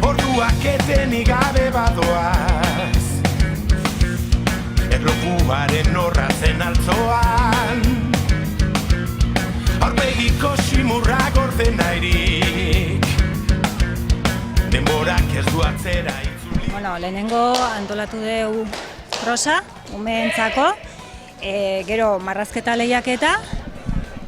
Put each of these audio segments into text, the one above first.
Orduak etenik gabe badoaz, erlojubaren horratzen altzoan, aurpegiko simurra gorde nahirik, denborak ez du atzera itzuli. Bueno, lehenengo antolatu dugu prosa, umeentzako, gero marrazketa lehiaketa,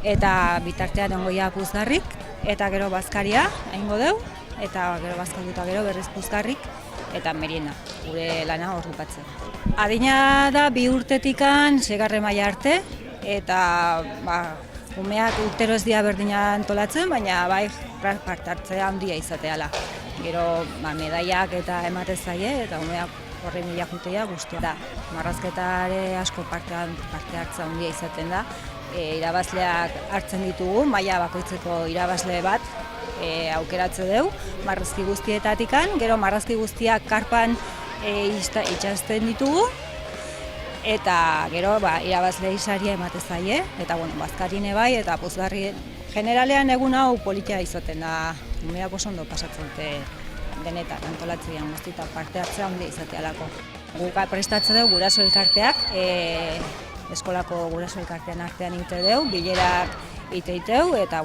eta bitartean ongoia puzgarrik, eta gero bazkaria, egingo dugu, eta gero bazkalduta gero berriz puzgarrik, eta merienda, gure lana hor bukatzen. Adina da 2 urtetikan 6. maila arte, eta umeak urtero ez dira berdina antolatzen, baina bai parte hartzea handia izateala. Gero medaiak eta ematen zaie, eta umeak horre mila jutea guztia da. Marrazketare asko parte hartza handia izaten da. Irabazleak hartzen ditugu, maila bakoitzeko irabazle bat aukeratze dugu, marrazki guztietatikan, gero marrazki guztiak karpan itxasten ditugu, eta gero irabazlei saria ematen zaie, eta bazkarine bai, eta puzgarri generalean egun hau politia izaten da, umeak oso ondo pasatzen dute denetan, antolatzean guztietan parte hartzea handia izatealako. Guk prestatze dugu guraso elkarteak, eskolako guraso elkartean artean egite dugu, bilerak egiteu, eta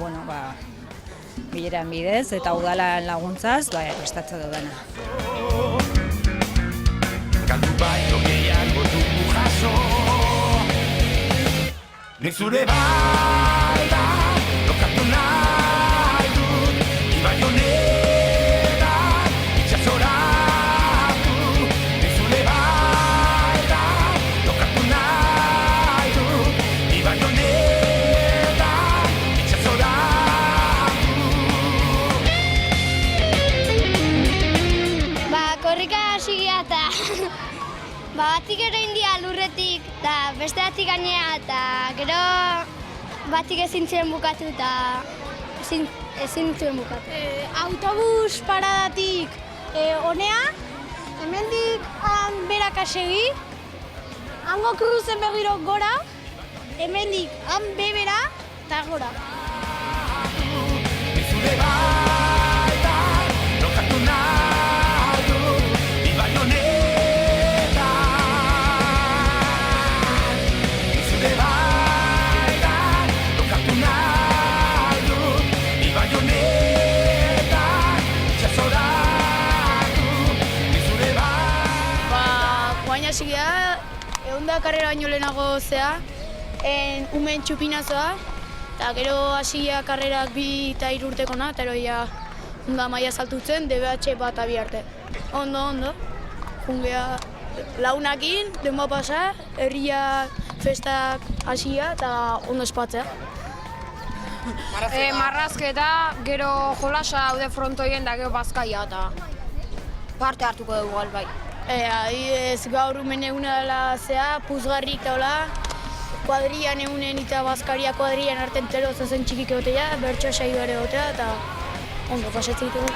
bileran bidez eta udalan laguntzaz prestatze dudana. Galdu baino gehiago dugu jaso, nik zure balda lokatu nahi dut, ibai honera itxasoratu, nik zure balda lokatu nahi dut, ibai honera itxasoratu. Korrika hasi gira eta batik ere india lurretik eta beste batik gainea eta gero batik ezin zuen bukatu eta ezin zuen bukatu. Autobus paradatik honea, hemendik berak asegi, hango kruzen begiro gora, hemendik han bebera eta gora. Hasi gara, ehunda karrera baino lehenago zea, umeen txupinazoa, eta gero hasi gara karrerak 2 eta 3 urtekona, eta eroia hunda maila saltutzen, DBH bat abi arte. Ondo, jungea launakin, denboa pasa, herria festak hasia eta ondo espatzea. Marrazketa, gero jolasa haude frontoien da gero bazkaia eta parte hartuko dugu bai. Adibidez gaur umen eguna dela zea, puzgarrik daula, kuadrian egunen eta bazkaria kuadrian arten tero zezen txikik egotea, bertsoa saioare egotea eta ondo pasatzen ditugu.